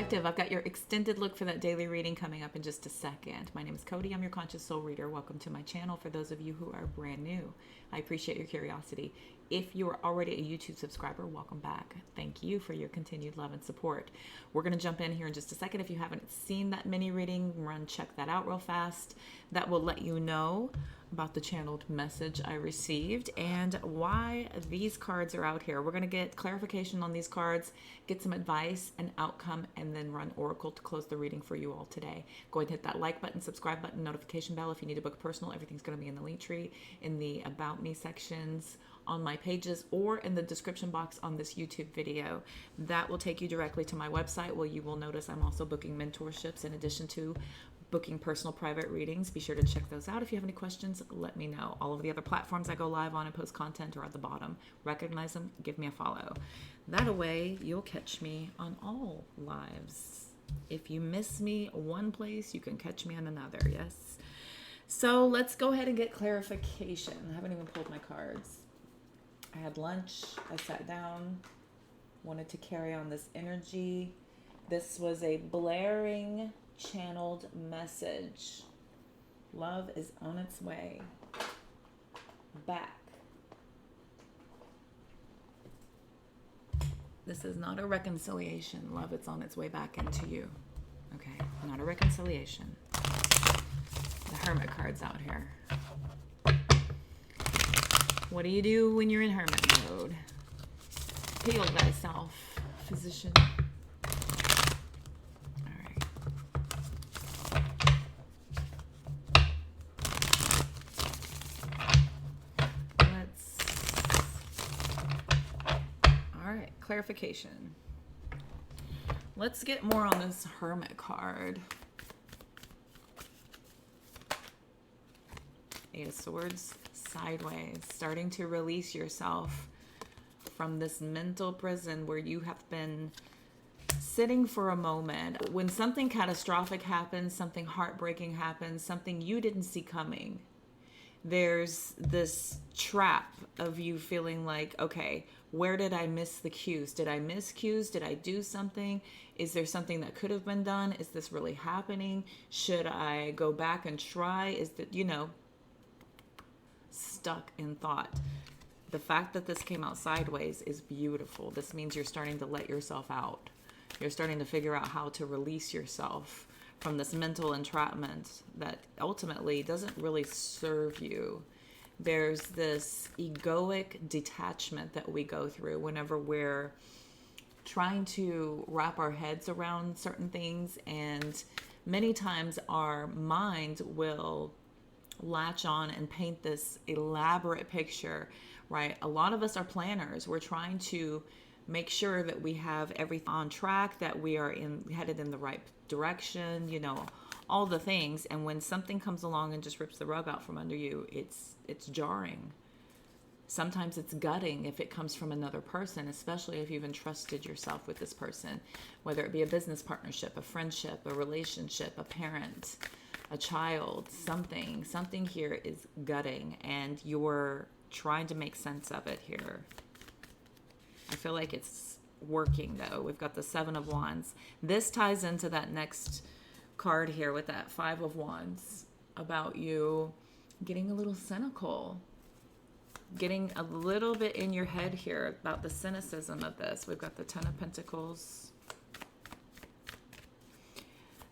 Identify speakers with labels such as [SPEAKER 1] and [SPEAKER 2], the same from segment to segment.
[SPEAKER 1] Collective, I've got your extended look for that daily reading coming up in just a second. My name is Cody. I'm your Conscious Soul Reader. Welcome to my channel. For those of you who are brand new, I appreciate your curiosity. If you are already a YouTube subscriber, welcome back. Thank you for your continued love and support. We're going to jump in here in just a second. If you haven't seen that mini reading, run check that out real fast. That will let you know about the channeled message I received and why these cards are out here. We're going to get clarification on these cards, get some advice and outcome, and then run Oracle to close the reading for you all today. Go ahead and hit that like button, subscribe button, notification bell. If you need to book a personal, everything's going to be in the link tree, in the About Me sections, on my pages, or in the description box on this YouTube video. That will take you directly to my website, where you will notice I'm also booking mentorships in addition to booking personal private readings. Be sure to check those out. If you have any questions, let me know. All of the other platforms I go live on and post content are at the bottom. Recognize them, give me a follow. That way you'll catch me on all lives. If you miss me one place, you can catch me on another, yes? So let's go ahead and get clarification. I haven't even pulled my cards. I had lunch, I sat down, wanted to carry on this energy. This was a blaring channeled message. Love is on its way back. This is not a reconciliation. Love, it's on its way back into you. Okay, not a reconciliation. The Hermit card's out here. What do you do when you're in hermit mode? Heal thyself, physician. Clarification. Let's get more on this Hermit card. Eight of Swords, sideways, starting to release yourself from this mental prison where you have been sitting for a moment. When something catastrophic happens, something heartbreaking happens, something you didn't see coming, there's this trap of you feeling like, okay, where did I miss the cues? Did I miss cues? Did I do something? Is there something that could have been done? Is this really happening? Should I go back and try? Is that, stuck in thought. The fact that this came out sideways is beautiful. This means you're starting to let yourself out. You're starting to figure out how to release yourself from this mental entrapment that ultimately doesn't really serve you. There's this egoic detachment that we go through whenever we're trying to wrap our heads around certain things, and many times our mind will latch on and paint this elaborate picture, right? A lot of us are planners. We're trying to make sure that we have everything on track, that we are headed in the right direction, all the things. And when something comes along and just rips the rug out from under you, it's jarring. Sometimes it's gutting if it comes from another person, especially if you've entrusted yourself with this person, whether it be a business partnership, a friendship, a relationship, a parent, a child, something here is gutting, and you're trying to make sense of it here. I feel like it's working though. We've got the Seven of Wands. This ties into that next card here with that Five of Wands, about you getting a little cynical, getting a little bit in your head here about the cynicism of this. We've got the Ten of Pentacles.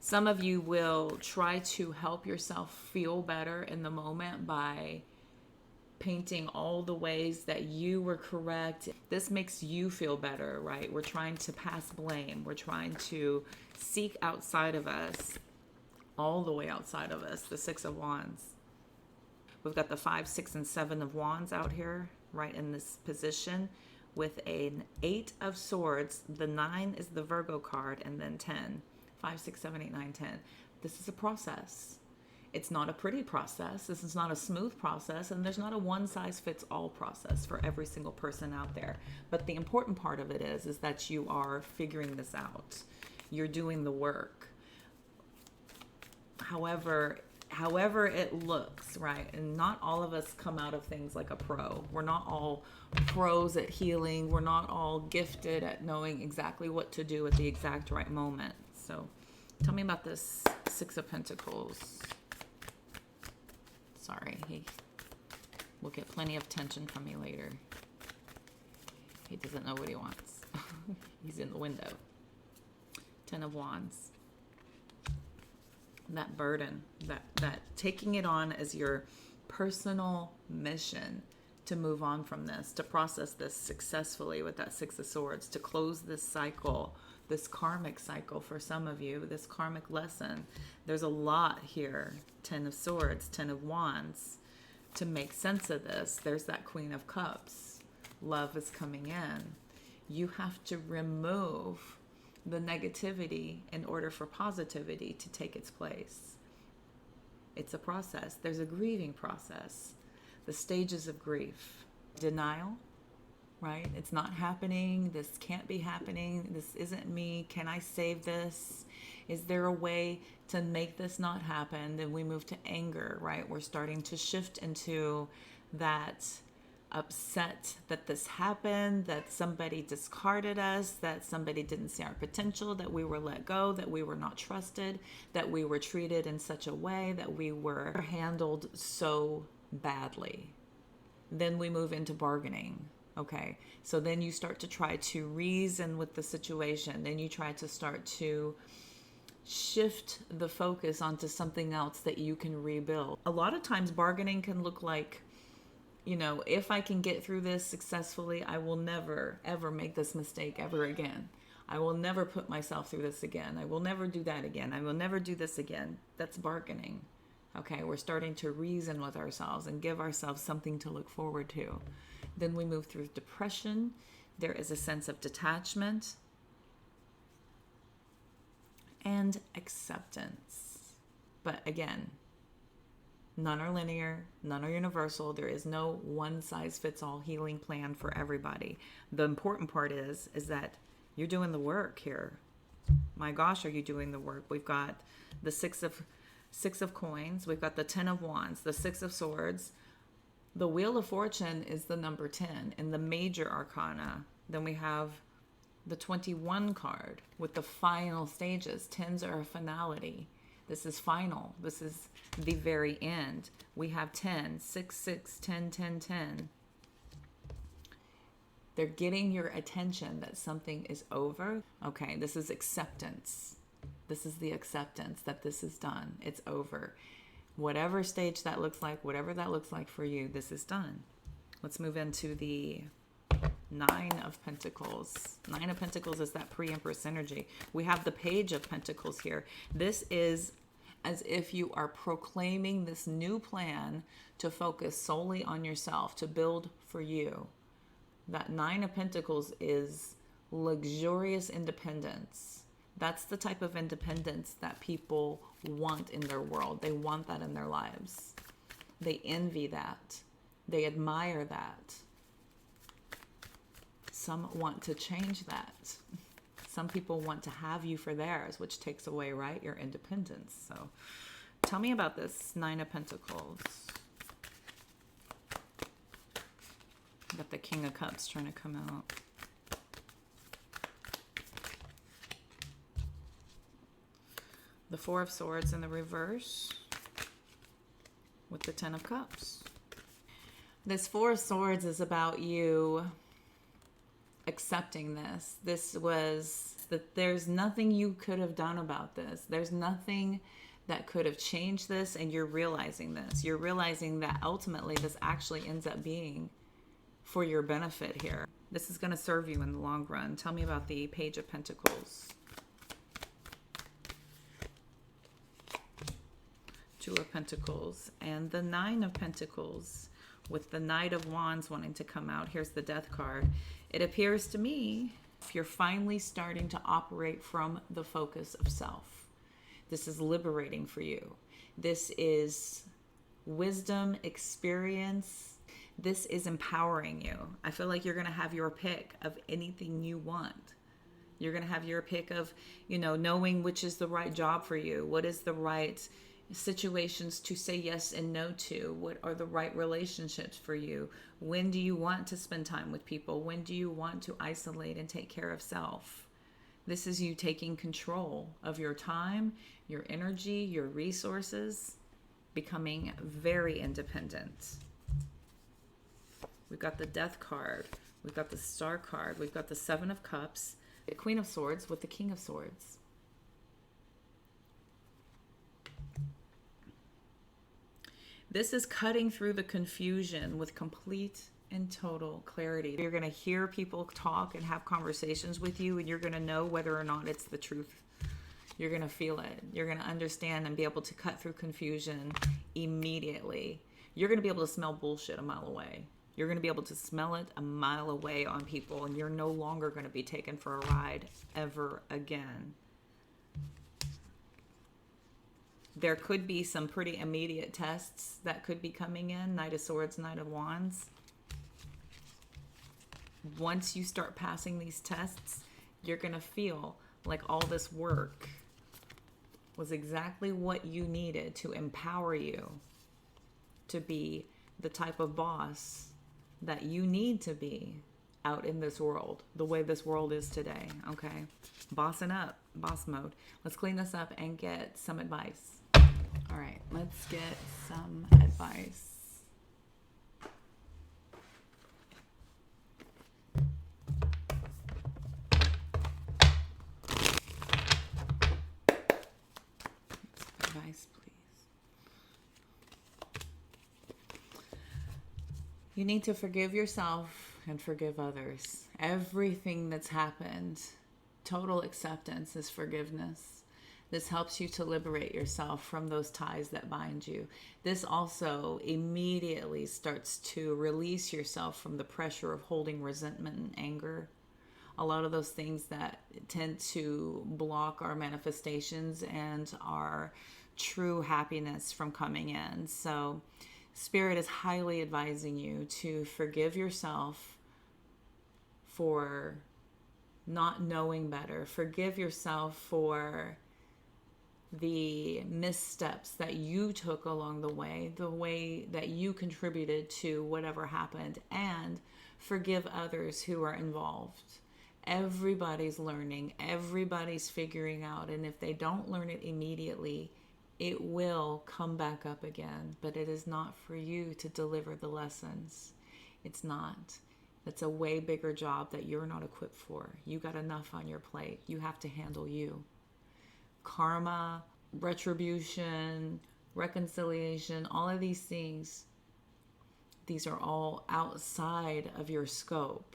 [SPEAKER 1] Some of you will try to help yourself feel better in the moment by painting all the ways that you were correct. This makes you feel better, right? We're trying to pass blame. We're trying to seek outside of us, all the way outside of us. The Six of Wands. We've got the 5, 6, and 7 of Wands out here, right in this position, with an 8 of Swords. The 9 is the Virgo card, and then 10. 5, 6, 7, 8, 9, 10. This is a process. It's not a pretty process. This is not a smooth process, and there's not a one-size-fits-all process for every single person out there. But the important part of it is that you are figuring this out. You're doing the work. However it looks, right? And not all of us come out of things like a pro. We're not all pros at healing. We're not all gifted at knowing exactly what to do at the exact right moment. So tell me about this Six of Pentacles. Sorry, he will get plenty of attention from me later. He doesn't know what he wants. He's in the window. Ten of Wands. That burden, that taking it on as your personal mission to move on from this, to process this successfully with that Six of Swords, to close this cycle, this karmic cycle for some of you, this karmic lesson. There's a lot here. Ten of Swords, Ten of Wands. To make sense of this, there's that Queen of Cups. Love is coming in. You have to remove the negativity in order for positivity to take its place. It's a process. There's a grieving process. The stages of grief. Denial, right? It's not happening. This can't be happening. This isn't me. Can I save this? Is there a way to make this not happen? Then we move to anger, right? We're starting to shift into that upset that this happened, that somebody discarded us, that somebody didn't see our potential, that we were let go, that we were not trusted, that we were treated in such a way, that we were handled so badly. Then we move into bargaining. Okay, so then you start to try to reason with the situation. Then you try to start to shift the focus onto something else that you can rebuild. A lot of times bargaining can look like, you know, if I can get through this successfully, I will never, ever make this mistake ever again. I will never put myself through this again. I will never do that again. I will never do this again. That's bargaining. Okay, we're starting to reason with ourselves and give ourselves something to look forward to. Then we move through depression. There is a sense of detachment and acceptance. But again, none are linear, none are universal. There is no one-size-fits-all healing plan for everybody. The important part is that you're doing the work here. My gosh, are you doing the work? We've got the Six of Coins. We've got the Ten of Wands, the Six of Swords. The Wheel of Fortune is the number 10 in the major arcana. Then we have the 21 card with the final stages. Tens are a finality. This is final. This is the very end. We have 10, 6, 6, 10, 10, 10. They're getting your attention that something is over. Okay, this is acceptance. This is the acceptance that this is done. It's over. Whatever stage that looks like, whatever that looks like for you, this is done. Let's move into the Nine of Pentacles. Nine of Pentacles is that pre-Empress energy. We have the Page of Pentacles here. This is as if you are proclaiming this new plan to focus solely on yourself, to build for you. That Nine of Pentacles is luxurious independence. That's the type of independence that people want in their world. They want that in their lives. They envy that. They admire that. Some want to change that. Some people want to have you for theirs, which takes away, right, your independence. So tell me about this Nine of Pentacles. Got the King of Cups trying to come out. The Four of Swords in the reverse with the Ten of Cups. This Four of Swords is about you accepting this. This was that there's nothing you could have done about this. There's nothing that could have changed this, and you're realizing this. You're realizing that ultimately this actually ends up being for your benefit here. This is going to serve you in the long run. Tell me about the Page of Pentacles. Two of Pentacles and the Nine of Pentacles with the Knight of Wands wanting to come out. Here's the Death card. It appears to me if you're finally starting to operate from the focus of self. This is liberating for you. This is wisdom, experience. This is empowering you. I feel like you're going to have your pick of anything you want. You're going to have your pick of, you know, knowing which is the right job for you. What is the right situations to say yes and no to? What are the right relationships for you? When do you want to spend time with people? When do you want to isolate and take care of self? This is you taking control of your time, your energy, your resources, becoming very independent. We've got the Death card. We've got the Star card. We've got the Seven of Cups, the Queen of Swords with the King of Swords. This is cutting through the confusion with complete and total clarity. You're going to hear people talk and have conversations with you, and you're going to know whether or not it's the truth. You're going to feel it. You're going to understand and be able to cut through confusion immediately. You're going to be able to smell bullshit a mile away. You're going to be able to smell it a mile away on people, and you're no longer going to be taken for a ride ever again. There could be some pretty immediate tests that could be coming in. Knight of Swords, Knight of Wands. Once you start passing these tests, you're going to feel like all this work was exactly what you needed to empower you to be the type of boss that you need to be out in this world, the way this world is today, okay? Bossing up, boss mode. Let's clean this up and get some advice. All right, let's get some advice. Advice, please. You need to forgive yourself and forgive others. Everything that's happened, total acceptance is forgiveness. This helps you to liberate yourself from those ties that bind you. This also immediately starts to release yourself from the pressure of holding resentment and anger. A lot of those things that tend to block our manifestations and our true happiness from coming in. So Spirit is highly advising you to forgive yourself for not knowing better. Forgive yourself for the missteps that you took along the way that you contributed to whatever happened, and forgive others who are involved. Everybody's learning, everybody's figuring out, and if they don't learn it immediately, it will come back up again, but it is not for you to deliver the lessons. It's not. It's a way bigger job that you're not equipped for. You got enough on your plate. You have to handle you. Karma, retribution, reconciliation, all of these things, these are all outside of your scope.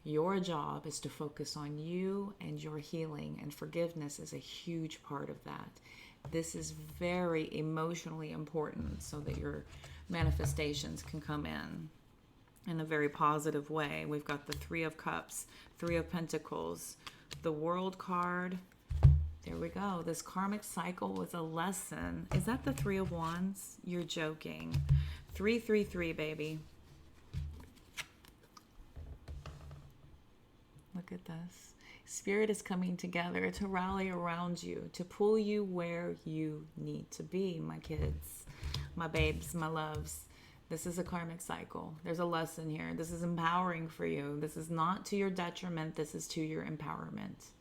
[SPEAKER 1] Your job is to focus on you and your healing, and forgiveness is a huge part of that. This is very emotionally important so that your manifestations can come in a very positive way. We've got the Three of Cups, Three of Pentacles, the World card. There we go. This karmic cycle was a lesson. Is that the Three of Wands? You're joking. 333, baby. Look at this. Spirit is coming together to rally around you, to pull you where you need to be, my kids, my babes, my loves. This is a karmic cycle. There's a lesson here. This is empowering for you. This is not to your detriment. This is to your empowerment.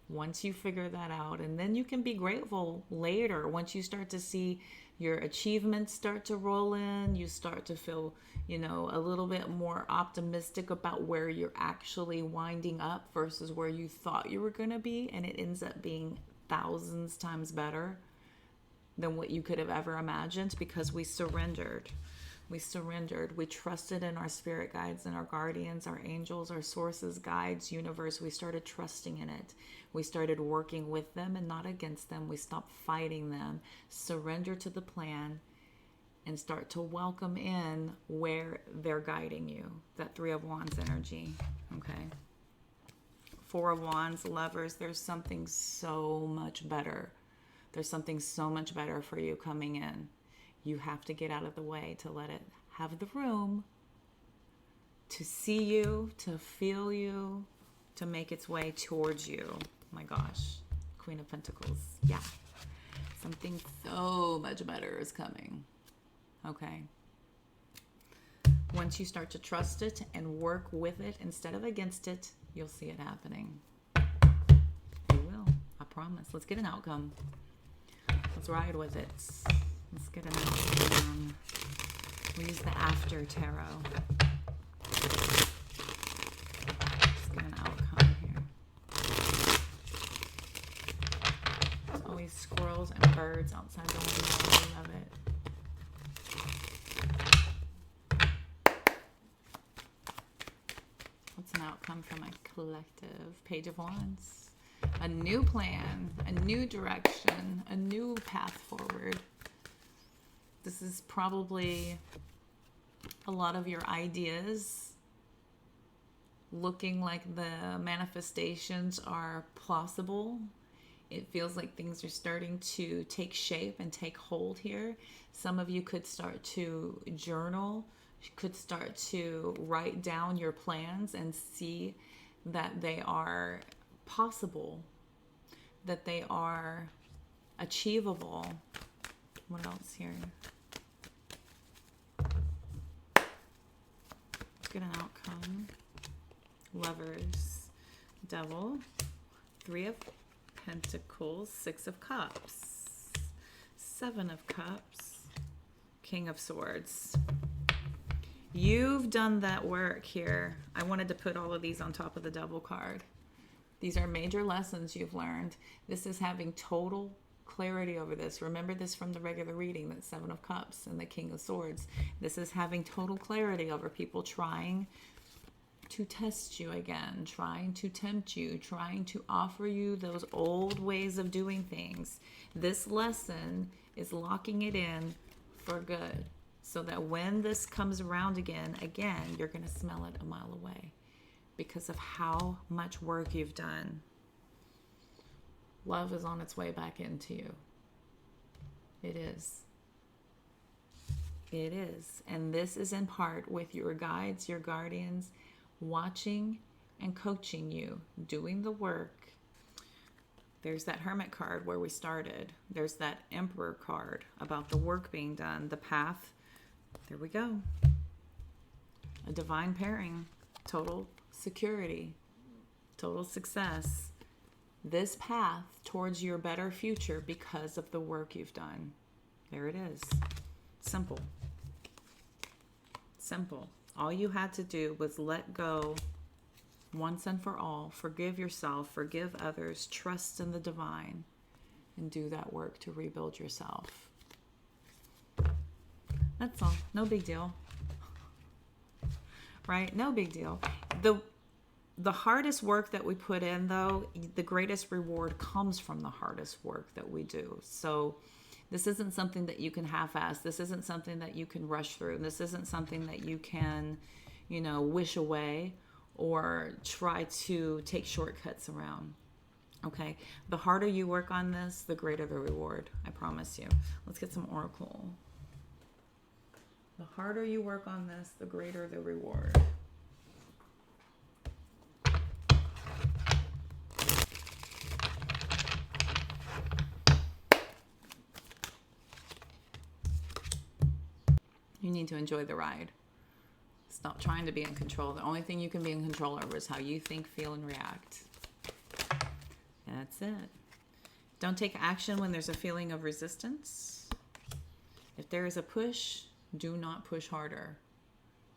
[SPEAKER 1] Once you figure that out, and then you can be grateful later once you start to see your achievements start to roll in, you start to feel, a little bit more optimistic about where you're actually winding up versus where you thought you were going to be, and it ends up being thousands times better than what you could have ever imagined, because we surrendered. We surrendered. We trusted in our spirit guides and our guardians, our angels, our sources, guides, universe. We started trusting in it. We started working with them and not against them. We stopped fighting them. Surrender to the plan and start to welcome in where they're guiding you. That Three of Wands energy. Okay. Four of Wands, lovers. There's something so much better. There's something so much better for you coming in. You have to get out of the way to let it have the room to see you, to feel you, to make its way towards you. My gosh. Queen of Pentacles. Yeah. Something so much better is coming. Okay. Once you start to trust it and work with it instead of against it, you'll see it happening. promise. Let's get an outcome. Let's ride with it. Let's get an outcome. We use the after tarot. Let's get an outcome here. There's always squirrels and birds outside the window. I love it. What's an outcome for my collective? Page of Wands. A new plan, a new direction, a new path forward. This is probably a lot of your ideas looking like the manifestations are plausible. It feels like things are starting to take shape and take hold here. Some of you could start to journal, could start to write down your plans and see that they are possible, that they are achievable. What else here? Let's get an outcome. Lovers, Devil, 3 of Pentacles, 6 of Cups, 7 of Cups, King of Swords. You've done that work here. I wanted to put all of these on top of the Devil card. These are major lessons you've learned. This is having total clarity over this. Remember this from the regular reading, that 7 of Cups and the King of Swords. This is having total clarity over people trying to test you again, trying to tempt you, trying to offer you those old ways of doing things. This lesson is locking it in for good, so that when this comes around again, you're going to smell it a mile away because of how much work you've done. Love is on its way back into you. It is. It is. And this is in part with your guides, your guardians, watching and coaching you, doing the work. There's that Hermit card where we started. There's that Emperor card about the work being done, the path. There we go. A divine pairing, total security, total success. This path towards your better future because of the work you've done. There it is. Simple. Simple. All you had to do was let go once and for all. Forgive yourself, forgive others, trust in the divine, and do that work to rebuild yourself. That's all. No big deal. Right? No big deal. The hardest work that we put in, though, the greatest reward comes from the hardest work that we do. So this isn't something that you can half-ass. This isn't something that you can rush through. This isn't something that you can, wish away or try to take shortcuts around. Okay? The harder you work on this, the greater the reward. I promise you. Let's get some oracle. The harder you work on this, the greater the reward. You need to enjoy the ride. Stop trying to be in control. The only thing you can be in control over is how you think, feel, and react. That's it. Don't take action when there's a feeling of resistance. If there is a push, do not push harder.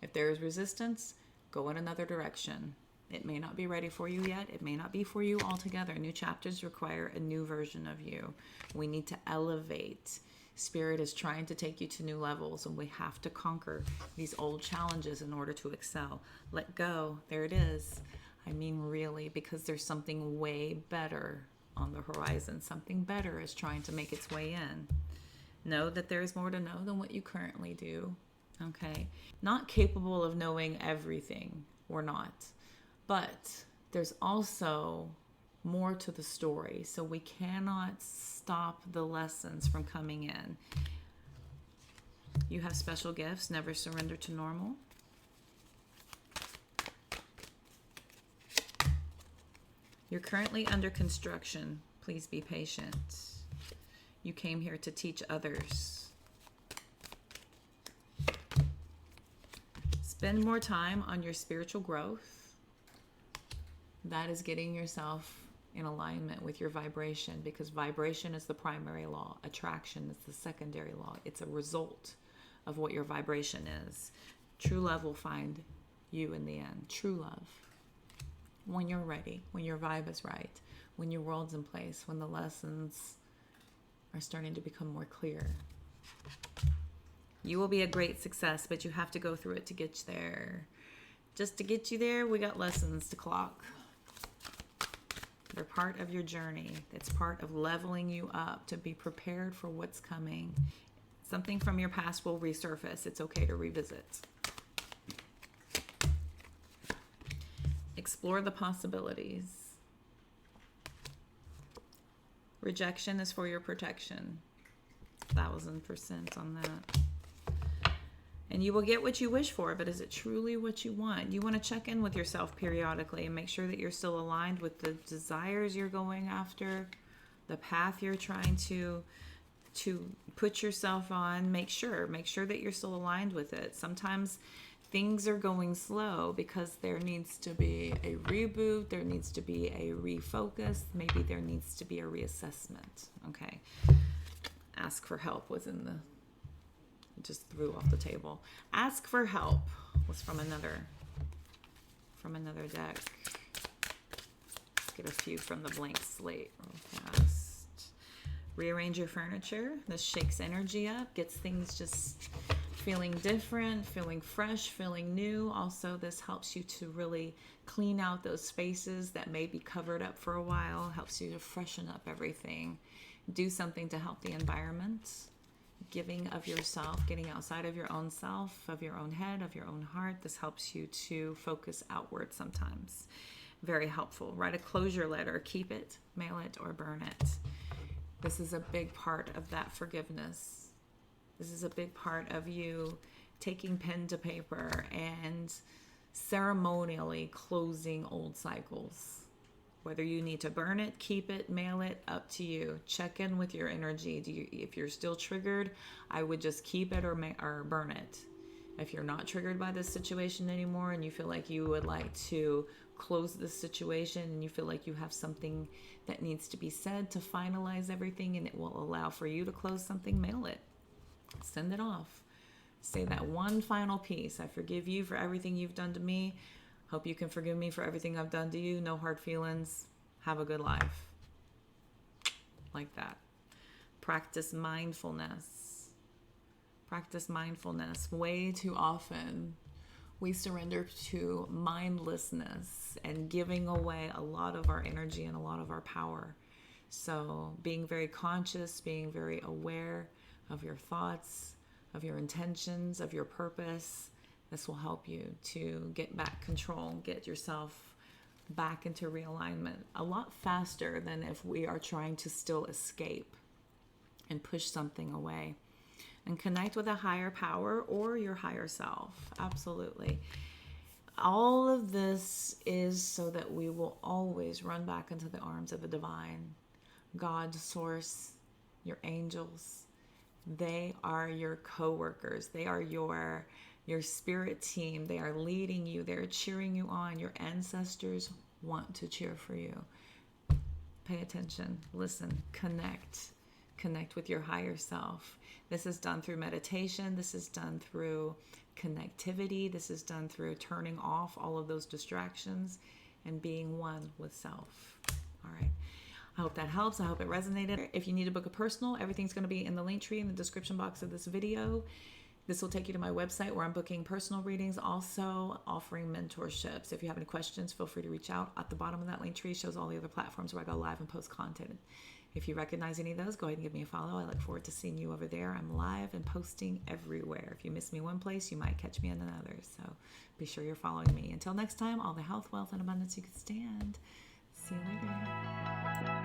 [SPEAKER 1] If there is resistance, go in another direction. It may not be ready for you yet. It may not be for you altogether. New chapters require a new version of you. We need to elevate. Spirit is trying to take you to new levels, and we have to conquer these old challenges in order to excel. Let go. There it is. I mean, really, because there's something way better on the horizon. Something better is trying to make its way in. Know that there is more to know than what you currently do. Okay? Not capable of knowing everything. We're not. But there's also more to the story. So we cannot stop the lessons from coming in. You have special gifts. Never surrender to normal. You're currently under construction. Please be patient. You came here to teach others. Spend more time on your spiritual growth. That is getting yourself in alignment with your vibration, because vibration is the primary law. Attraction is the secondary law. It's a result of what your vibration is. True love will find you in the end. True love. When you're ready, when your vibe is right, when your world's in place, when the lessons are starting to become more clear. You will be a great success, but you have to go through it to get there. Just to get you there, we got lessons to clock. They're part of your journey. It's part of leveling you up to be prepared for what's coming. Something from your past will resurface. It's okay to revisit. Explore the possibilities. Rejection is for your protection. 1000% on that. And you will get what you wish for, but is it truly what you want? You want to check in with yourself periodically and make sure that you're still aligned with the desires you're going after, the path you're trying to put yourself on. Make sure that you're still aligned with it. Sometimes things are going slow because there needs to be a reboot, there needs to be a refocus, maybe there needs to be a reassessment. Okay. Ask for help was in the, just threw off the table. Ask for help was from another deck. Let's get a few from the blank slate real fast. Rearrange your furniture. This shakes energy up, gets things just feeling different, feeling fresh, feeling new. Also, this helps you to really clean out those spaces that may be covered up for a while. Helps you to freshen up everything. Do something to help the environment. Giving of yourself, getting outside of your own self, of your own head, of your own heart. This helps you to focus outward sometimes. Very helpful. Write a closure letter. Keep it, mail it, or burn it. This is a big part of that forgiveness. This is a big part of you taking pen to paper and ceremonially closing old cycles. Whether you need to burn it, keep it, mail it, up to you. Check in with your energy. If you're still triggered, I would just keep it or burn it. If you're not triggered by this situation anymore and you feel like you would like to close this situation and you feel like you have something that needs to be said to finalize everything and it will allow for you to close something, mail it. Send it off. Say that one final piece. I forgive you for everything you've done to me. Hope you can forgive me for everything I've done to you. No hard feelings. Have a good life. Like that. Practice mindfulness. Practice mindfulness. Way too often we surrender to mindlessness and giving away a lot of our energy and a lot of our power. So being very conscious, being very aware of your thoughts, of your intentions, of your purpose. This will help you to get back control, get yourself back into realignment a lot faster than if we are trying to still escape and push something away. And connect with a higher power or your higher self. Absolutely. All of this is so that we will always run back into the arms of the divine. God, source, your angels. They are your co-workers. They are your spirit team. They are leading you. They're cheering you on. Your ancestors want to cheer for you. Pay attention. Listen. Connect. Connect with your higher self. This is done through meditation. This is done through connectivity. This is done through turning off all of those distractions and being one with self. All right. I hope that helps. I hope it resonated. If you need to book a personal, everything's going to be in the link tree in the description box of this video. This will take you to my website where I'm booking personal readings, also offering mentorships. If you have any questions, feel free to reach out. At the bottom of that link tree shows all the other platforms where I go live and post content. If you recognize any of those, go ahead and give me a follow. I look forward to seeing you over there. I'm live and posting everywhere. If you miss me one place, you might catch me in another. So be sure you're following me. Until next time, all the health, wealth, and abundance you can stand. See you later.